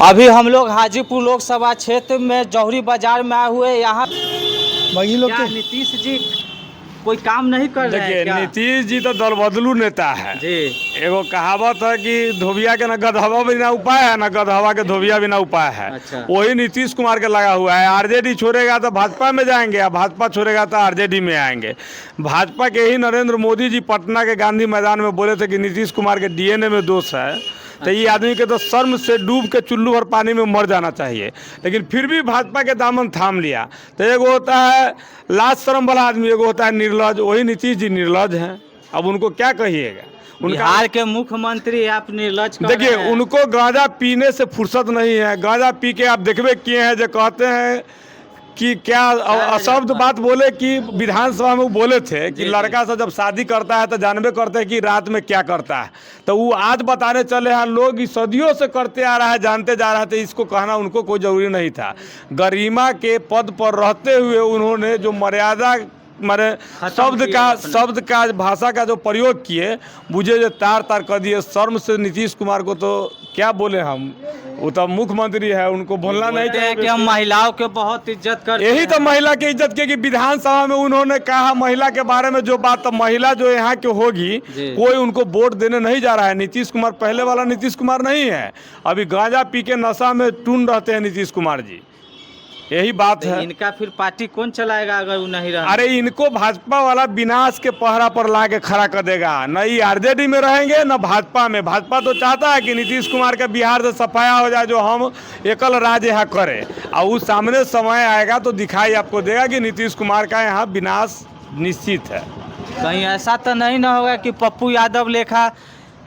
अभी हम लोग हाजीपुर लोकसभा क्षेत्र में जौहरी बाजार में आए हुए। यहाँ वही लोग क्या नीतीश जी कोई काम नहीं कर रहे हैं देखिए, क्या? नीतीश जी तो दल बदलू नेता है जी एगो कहावत है कि धोबिया के न गधवा बिना उपाय है, न गधवा के धोबिया बिना उपाय है। अच्छा। वही नीतीश कुमार के लगा हुआ है। आरजेडी छोड़ेगा तो भाजपा में जाएंगे, और भाजपा छोड़ेगा तो आरजेडी में आएंगे। भाजपा के ही नरेंद्र मोदी जी पटना के गांधी मैदान में बोले थे कि नीतीश कुमार के डीएनए में दोष है, तो ये आदमी के तो शर्म से डूब के चुल्लू भर पानी में मर जाना चाहिए, लेकिन फिर भी भाजपा के दामन थाम लिया। तो एगो होता है लाज शर्म वाला आदमी, एगो होता है निर्लज। वही नीतीश जी निर्लज हैं। अब उनको क्या कहिएगा? बिहार के मुख्यमंत्री आप निर्लज कह देखिए, रहे हैं। उनको गांजा पीने से फुर्सत नहीं है। गांजा पी के आप देखबे किए हैं जो कहते हैं कि क्या अशब्द बात बोले कि विधानसभा में वो बोले थे कि लड़का से जब शादी करता है तो जानबे करते हैं कि रात में क्या करता है। तो वो आज बताने चले हैं लोग सदियों से करते आ रहा है, जानते जा रहे थे। इसको कहना उनको कोई जरूरी नहीं था। गरिमा के पद पर रहते हुए उन्होंने जो मर्यादा मारे शब्द का भाषा का जो प्रयोग किए, मुझे जो तार तार कर दिए। शर्म से नीतीश कुमार को तो क्या बोले हम, वो तो मुख्यमंत्री है, उनको बोलना नहीं चाहिए कि हम महिलाओं के बहुत इज्जत करते यही हैं। तो महिला की इज्जत के कि विधानसभा में उन्होंने कहा महिला के बारे में जो बात, तो महिला जो यहाँ की होगी कोई उनको वोट देने नहीं जा रहा है। नीतीश कुमार पहले वाला नीतीश कुमार नहीं है। अभी गांजा पी के नशा में टून रहते हैं नीतीश कुमार जी, यही बात है। इनका फिर पार्टी कौन चलाएगा अगर वो नहीं रहा? अरे इनको भाजपा वाला विनाश के पहरा पर ला के खड़ा कर देगा। न ही आरजेडी में रहेंगे न भाजपा में। भाजपा तो चाहता है कि नीतीश कुमार का बिहार से सफाया हो जाए, जो हम एकल राज यहाँ करें। और उस सामने समय आएगा तो दिखाई आपको देगा कि नीतीश कुमार का यहाँ विनाश निश्चित है। कहीं ऐसा तो नहीं ना होगा कि पप्पू यादव लेखा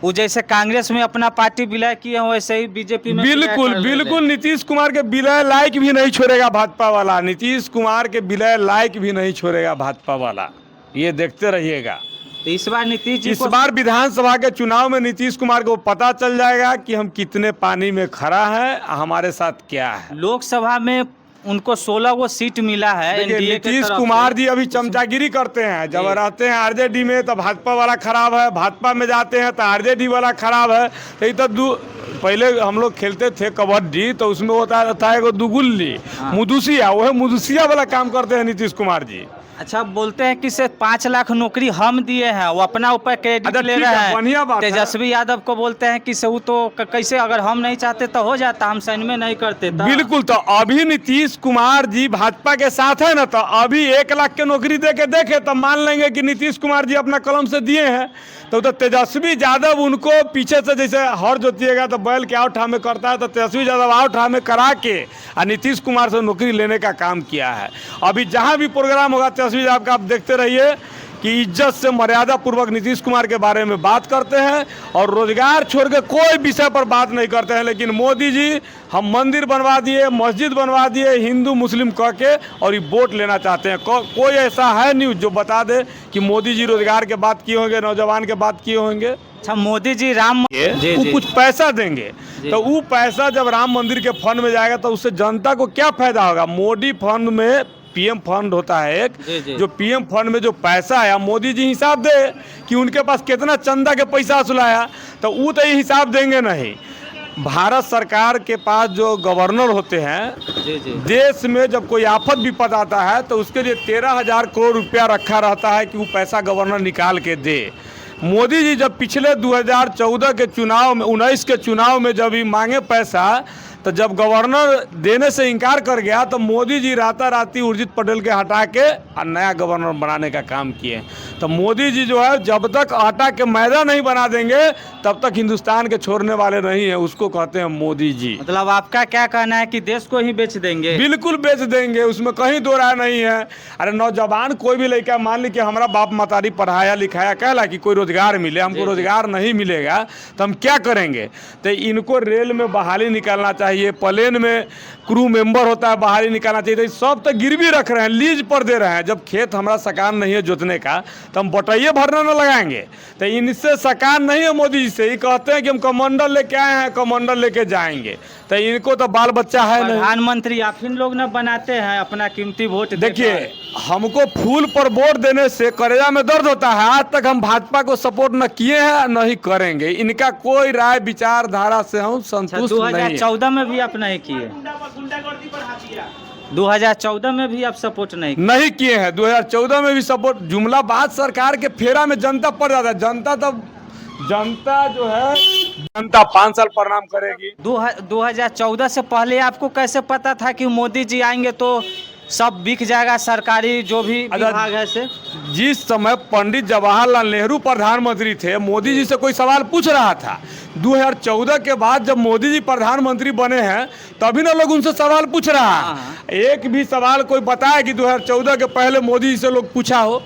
वो जैसे कांग्रेस में अपना पार्टी विलय किए हैं वैसे ही बीजेपी में बिल्कुल नीतीश कुमार के विलय लायक भी नहीं छोड़ेगा भाजपा वाला। नीतीश कुमार के विलय लायक भी नहीं छोड़ेगा भाजपा वाला, ये देखते रहिएगा। तो इस बार नीतीश जी इस बार विधानसभा के चुनाव में नीतीश कुमार को पता चल जाएगा कि हम कितने पानी में खड़ा है, हमारे साथ क्या है। लोकसभा में उनको 16 वो सीट मिला है। देखिए, नीतीश कुमार जी अभी चमचागिरी करते हैं। जब रहते हैं आरजेडी में तो भाजपा वाला खराब है, भाजपा में जाते हैं तो आरजेडी वाला खराब है। तो ये तो पहले हम लोग खेलते थे कबड्डी, तो उसमें होता था एगो दुगुल्ली मुदुसिया, वह मुदुसिया वाला काम करते हैं नीतीश कुमार जी। अच्छा, बोलते हैं कि सिर्फ 5 लाख नौकरी हम दिए हैं, वो अपना ऊपर क्रेडिट ले रहे हैं। तेजस्वी यादव को बोलते हैं कि वो तो कैसे, अगर हम नहीं चाहते तो हो जाता, हम सैन्य में नहीं करते तो। बिल्कुल, तो अभी नीतीश कुमार जी भाजपा के साथ है ना, तो अभी 1 लाख के नौकरी दे के देखे तो मान लेंगे कि नीतीश कुमार जी अपना कलम से दिए हैं। तो तेजस्वी यादव उनको पीछे से जैसे हर जोतिएगा तो बैल के आउट में करता है, तो तेजस्वी यादव आउट में करा के और नीतीश कुमार से नौकरी लेने का काम किया है। अभी जहां भी प्रोग्राम होगा तेजस्वी यादव का आप देखते रहिए कि इज्जत से मर्यादा पूर्वक नीतीश कुमार के बारे में बात करते हैं, और रोजगार छोड़ के कोई विषय पर बात नहीं करते हैं। लेकिन मोदी जी हम मंदिर बनवा दिए, मस्जिद बनवा दिए, हिंदू मुस्लिम कह के, और ये वोट लेना चाहते हैं। कोई ऐसा है न्यूज जो बता दे कि मोदी जी रोजगार के बात किए होंगे, नौजवान के बात किए होंगे? अच्छा, मोदी जी राम वो कुछ पैसा देंगे, तो वो पैसा जब राम मंदिर के फंड में जाएगा तो उससे जनता को क्या फायदा होगा? मोदी फंड में पीएम फंड होता है एक, जो पीएम फंड में जो पैसा आया, मोदी जी हिसाब दे कि उनके पास कितना चंदा के पैसा वसूलाया, तो वो तो ये हिसाब देंगे नहीं। भारत सरकार के पास जो गवर्नर होते हैं, देश में जब कोई आफत विपद आता है तो उसके लिए 13,000 करोड़ रुपया रखा रहता है कि वो पैसा गवर्नर निकाल के दे। मोदी जी जब पिछले 2014 के चुनाव में, 19 के चुनाव में जब ये मांगे पैसा, तो जब गवर्नर देने से इनकार कर गया तो मोदी जी राताराती उर्जित पटेल के हटा के और नया गवर्नर बनाने का काम किए। तो मोदी जी जो है जब तक आटा के मैदा नहीं बना देंगे तब तक हिंदुस्तान के छोड़ने वाले नहीं है, उसको कहते हैं मोदी जी। मतलब आपका क्या कहना है कि देश को ही बेच देंगे? बिल्कुल बेच देंगे, उसमें कहीं दो राय नहीं है। अरे नौजवान कोई भी लड़का मान ली कि हमारा बाप मतारी पढ़ाया लिखाया, कहला कि कोई रोजगार मिले, हमको रोजगार नहीं मिलेगा तो हम क्या करेंगे? तो इनको रेल में बहाली निकालना चाहिए, प्लेन में क्रू मेंबर होता है बहाली निकालना चाहिए। तो सब तो गिरवी रख रहे हैं, लीज पर दे रहे हैं। जब खेत हमारा सकान नहीं है जोतने का तो हम बटैये भरना न लगाएंगे। तो इनसे सकार नहीं है मोदी जी से। ये कहते हैं कि हम कमंडल लेके आए हैं, कमंडल लेके जाएंगे, तो इनको तो बाल बच्चा है नहीं। प्रधानमंत्री आप इन लोग न बनाते हैं अपना कीमती वोट। देखिए, हमको फूल पर वोट देने से करेजा में दर्द होता है। आज तक हम भाजपा को सपोर्ट न किए हैं, न ही करेंगे। इनका कोई राय विचारधारा से हम संतुष्ट नहीं है। 2014 में भी आप नहीं किए, 2014 में भी आप सपोर्ट नहीं किए हैं। 2014 में भी सपोर्ट, जुमलाबाद सरकार के फेरा में जनता पड़ जाता है। जनता जो है, जनता 5 साल प्रणाम करेगी। 2014 से पहले आपको कैसे पता था कि मोदी जी आएंगे तो सब बिक जाएगा, सरकारी जो भी विभाग है से? जिस समय पंडित जवाहरलाल नेहरू प्रधानमंत्री थे, मोदी जी से कोई सवाल पूछ रहा था। 2014 के बाद जब मोदी जी प्रधानमंत्री बने हैं, तभी ना लोग उनसे सवाल पूछ रहा है। एक भी सवाल कोई बताया कि 2014 के पहले मोदी जी से लोग पूछा हो?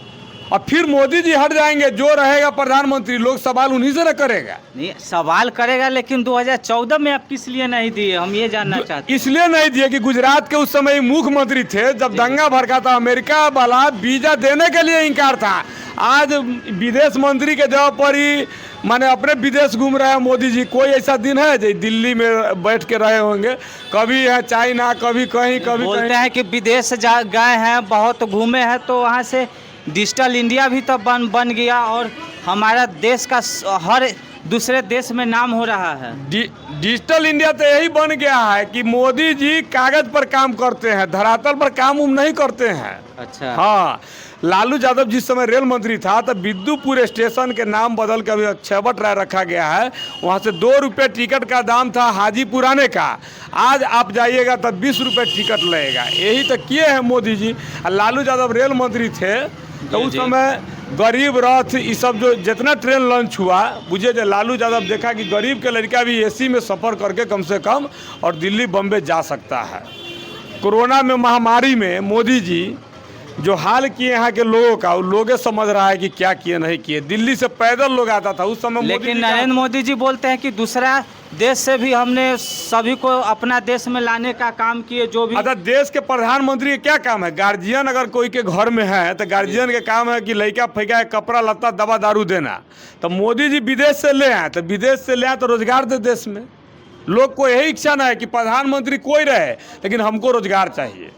और फिर मोदी जी हट जाएंगे, जो रहेगा प्रधानमंत्री, लोग सवाल उन्हीं से न करेगा। नहीं, सवाल करेगा, लेकिन 2014 में आप किस लिए नहीं दिए, हम ये जानना चाहते हैं। इसलिए नहीं दिए कि गुजरात के उस समय मुख्यमंत्री थे, जब दंगा भड़का था, अमेरिका वाला वीजा देने के लिए इनकार था। आज विदेश मंत्री के जगह पर ही माने अपने विदेश घूम रहे हैं मोदी जी। कोई ऐसा दिन है जो दिल्ली में बैठ के रहे होंगे? कभी है चाइना, कभी कहीं, कभी बोलते हैं कि विदेश गए हैं, बहुत घूमे हैं, तो वहाँ से डिजिटल इंडिया भी तो बन गया और हमारा देश का हर दूसरे देश में नाम हो रहा है। डिजिटल इंडिया तो यही बन गया है कि मोदी जी कागज पर काम करते हैं, धरातल पर काम नहीं करते हैं। अच्छा। हाँ, लालू यादव जिस समय रेल मंत्री था, तब बिद्दुपुर स्टेशन के नाम बदल के अभी अक्षयवट राय रखा गया है। वहाँ से 2 रुपये टिकट का दाम था हाजीपुर आने का। आज आप जाइएगा तब 20 रुपये टिकट लगेगा। यही तो किए हैं मोदी जी। लालू यादव रेल मंत्री थे तो उस समय गरीब रथ ये सब जो जितना ट्रेन लॉन्च हुआ, बुझे जो लालू यादव देखा कि गरीब के लड़का भी एसी में सफ़र करके कम से कम और दिल्ली बम्बे जा सकता है। कोरोना में, महामारी में मोदी जी जो हाल किए यहाँ के लोगों का, वो लोग समझ रहा है कि क्या किए नहीं किए। दिल्ली से पैदल लोग आता था उस समय। लेकिन नरेंद्र मोदी जी बोलते हैं कि दूसरा देश से भी हमने सभी को अपना देश में लाने का काम किए। जो भी देश के प्रधानमंत्री के क्या काम है? गार्जियन अगर कोई के घर में है तो गार्जियन के काम है कि लड़का फैका कपड़ा लत्ता दवा दारू देना। तो मोदी जी विदेश से ले आए, तो विदेश से ले आए तो रोजगार दे देश में। लोग को यही इच्छा ना है कि प्रधानमंत्री कोई रहे, लेकिन हमको रोजगार चाहिए।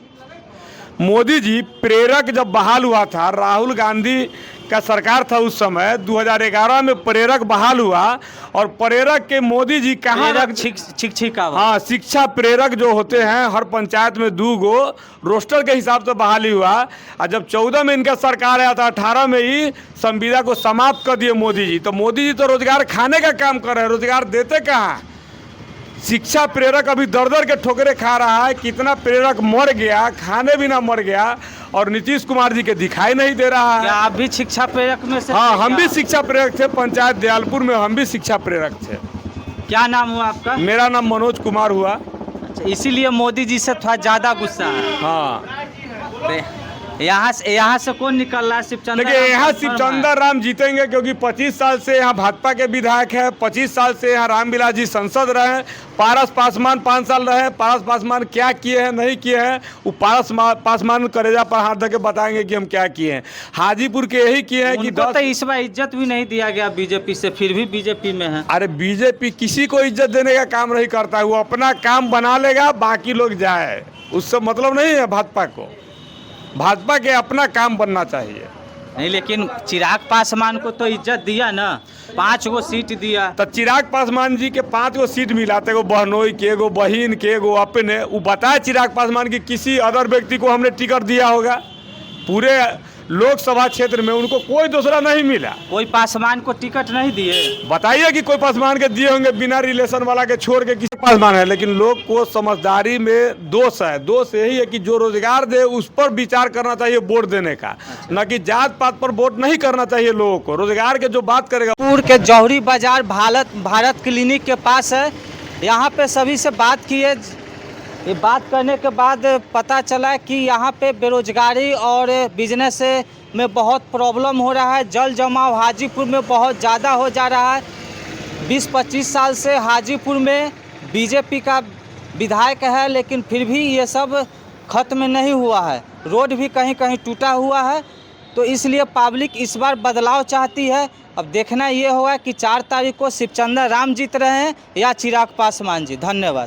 मोदी जी प्रेरक जब बहाल हुआ था, राहुल गांधी का सरकार था उस समय, 2011 में प्रेरक बहाल हुआ। और प्रेरक के मोदी जी कहाँ शिक्षिका, हाँ, शिक्षा प्रेरक जो होते हैं, हर पंचायत में 2 गो रोस्टर के हिसाब से बहाली हुआ। और जब 14 में इनका सरकार आया था, 18 में ही संविदा को समाप्त कर दिए मोदी जी। तो मोदी जी तो रोजगार खाने का काम कर रहे हैं, रोजगार देते कहाँ? शिक्षा प्रेरक अभी दर के ठोकरे खा रहा है। कितना प्रेरक मर गया, खाने बिना मर गया, और नीतीश कुमार जी के दिखाई नहीं दे रहा है। क्या आप भी शिक्षा प्रेरक में से? हाँ, हम भी शिक्षा प्रेरक थे। पंचायत दयालपुर में हम भी शिक्षा प्रेरक थे। क्या नाम हुआ आपका? मेरा नाम मनोज कुमार हुआ। अच्छा, इसीलिए मोदी जी से थोड़ा ज़्यादा गुस्सा है। हाँ, यहाँ से कौन निकल रहा है? शिवचंद्र। देखिए, यहाँ शिवचंद्र राम जीतेंगे, क्योंकि 25 साल से यहाँ भाजपा के विधायक है। 25 साल से यहाँ रामविलास जी सांसद रहे। पारस पासवान 5 साल रहे। पारस पासवान क्या किए हैं, नहीं किए हैं, वो पारस पासवान करेजा पर हाथ धके बताएंगे कि हम क्या किए हैं। हाजीपुर के यही किए हैं कि तो इस बार इज्जत भी नहीं दिया गया बीजेपी से, फिर भी बीजेपी में है। अरे बीजेपी किसी को इज्जत देने का काम नहीं करता है। वो अपना काम बना लेगा, बाकी लोग जाए, उससे मतलब नहीं है भाजपा को। भाजपा के अपना काम बनना चाहिए। नहीं, लेकिन चिराग पासवान को तो इज्जत दिया ना, 5 गो सीट दिया। तो चिराग पासवान जी के 5 गो सीट मिला, एगो बहनोई के, एगो बहन के, एगो अपने। वो बताए चिराग पासवान की किसी अदर व्यक्ति को हमने टिकट दिया होगा? पूरे लोकसभा क्षेत्र में उनको कोई दूसरा नहीं मिला। कोई पासवान को टिकट नहीं दिए? बताइए कि कोई पासवान के दिए होंगे बिना रिलेशन वाला के छोड़ के किसी पासवान है। लेकिन लोग को समझदारी में दोष है। दोष यही है कि जो रोजगार दे उस पर विचार करना चाहिए वोट देने का। अच्छा। न कि जात पात पर वोट नहीं करना चाहिए लोगों को। रोजगार के जो बात करेगा। पूर के जौहरी बाजार भारत क्लिनिक के पास है। यहाँ पे सभी से बात की है। ये बात करने के बाद पता चला कि यहाँ पे बेरोजगारी और बिजनेस में बहुत प्रॉब्लम हो रहा है। जल जमाव हाजीपुर में बहुत ज़्यादा हो जा रहा है। 20-25 साल से हाजीपुर में बीजेपी का विधायक है, लेकिन फिर भी ये सब खत्म नहीं हुआ है। रोड भी कहीं कहीं टूटा हुआ है। तो इसलिए पब्लिक इस बार बदलाव चाहती है। अब देखना ये होगा कि 4 तारीख को शिवचंद्र राम जीत रहे हैं या चिराग पासवान जी। धन्यवाद।